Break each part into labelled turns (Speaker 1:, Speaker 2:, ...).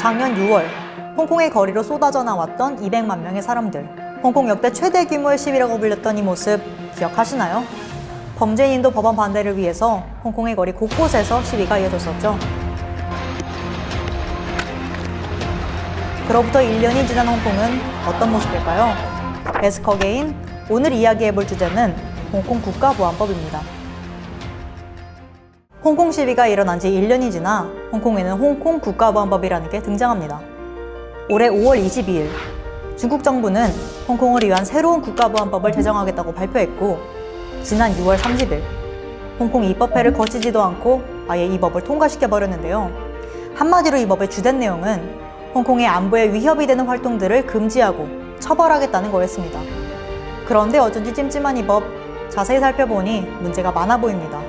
Speaker 1: 작년 6월 홍콩의 거리로 쏟아져 나왔던 200만 명의 사람들. 홍콩 역대 최대 규모의 시위라고 불렸던 이 모습 기억하시나요? 범죄인도 법안 반대를 위해서 홍콩의 거리 곳곳에서 시위가 이어졌었죠. 그로부터 1년이 지난 홍콩은 어떤 모습일까요? 에스커게인, 오늘 이야기해볼 주제는 홍콩 국가보안법입니다. 홍콩 시위가 일어난 지 1년이 지나 홍콩에는 홍콩 국가보안법이라는 게 등장합니다. 올해 5월 22일 중국 정부는 홍콩을 위한 새로운 국가보안법을 제정하겠다고 발표했고, 지난 6월 30일 홍콩 입법회를 거치지도 않고 아예 이 법을 통과시켜버렸는데요. 한마디로 이 법의 주된 내용은 홍콩의 안보에 위협이 되는 활동들을 금지하고 처벌하겠다는 거였습니다. 그런데 어쩐지 찜찜한 이 법 자세히 살펴보니 문제가 많아 보입니다.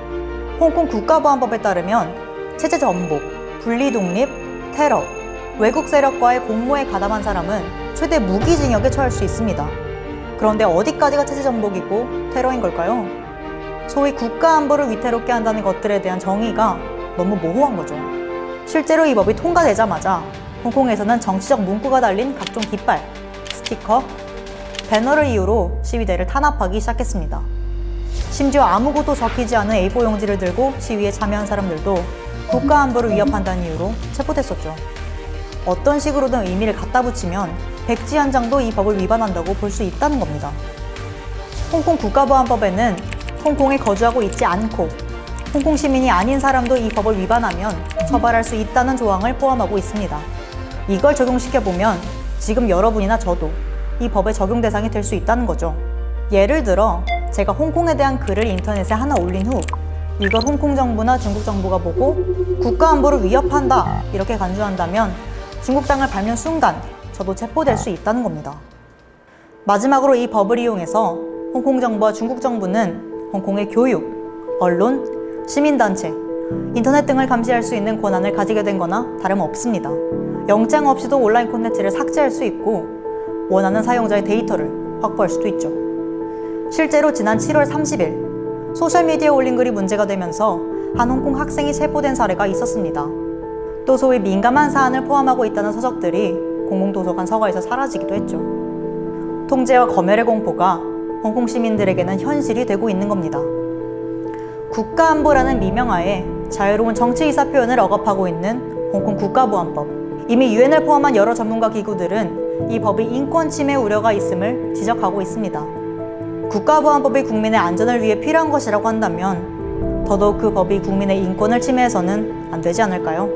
Speaker 1: 홍콩 국가보안법에 따르면 체제 전복, 분리독립, 테러, 외국 세력과의 공모에 가담한 사람은 최대 무기징역에 처할 수 있습니다. 그런데 어디까지가 체제 전복이고 테러인 걸까요? 소위 국가안보를 위태롭게 한다는 것들에 대한 정의가 너무 모호한 거죠. 실제로 이 법이 통과되자마자 홍콩에서는 정치적 문구가 달린 각종 깃발, 스티커, 배너를 이유로 시위대를 탄압하기 시작했습니다. 심지어 아무것도 적히지 않은 A4 용지를 들고 시위에 참여한 사람들도 국가안보를 위협한다는 이유로 체포됐었죠. 어떤 식으로든 의미를 갖다 붙이면 백지 한 장도 이 법을 위반한다고 볼 수 있다는 겁니다. 홍콩 국가보안법에는 홍콩에 거주하고 있지 않고 홍콩 시민이 아닌 사람도 이 법을 위반하면 처벌할 수 있다는 조항을 포함하고 있습니다. 이걸 적용시켜보면 지금 여러분이나 저도 이 법의 적용 대상이 될 수 있다는 거죠. 예를 들어 제가 홍콩에 대한 글을 인터넷에 하나 올린 후 이걸 홍콩 정부나 중국 정부가 보고 국가안보를 위협한다 이렇게 간주한다면 중국 땅을 밟는 순간 저도 체포될 수 있다는 겁니다. 마지막으로 이 법을 이용해서 홍콩 정부와 중국 정부는 홍콩의 교육, 언론, 시민단체, 인터넷 등을 감시할 수 있는 권한을 가지게 된 거나 다름없습니다. 영장 없이도 온라인 콘텐츠를 삭제할 수 있고 원하는 사용자의 데이터를 확보할 수도 있죠. 실제로 지난 7월 30일 소셜미디어에 올린 글이 문제가 되면서 한 홍콩 학생이 체포된 사례가 있었습니다. 또 소위 민감한 사안을 포함하고 있다는 서적들이 공공도서관 서가에서 사라지기도 했죠. 통제와 검열의 공포가 홍콩 시민들에게는 현실이 되고 있는 겁니다. 국가안보라는 미명하에 자유로운 정치의사 표현을 억압하고 있는 홍콩 국가보안법. 이미 유엔을 포함한 여러 전문가 기구들은 이 법이 인권 침해 우려가 있음을 지적하고 있습니다. 국가보안법이 국민의 안전을 위해 필요한 것이라고 한다면 더더욱 그 법이 국민의 인권을 침해해서는 안 되지 않을까요?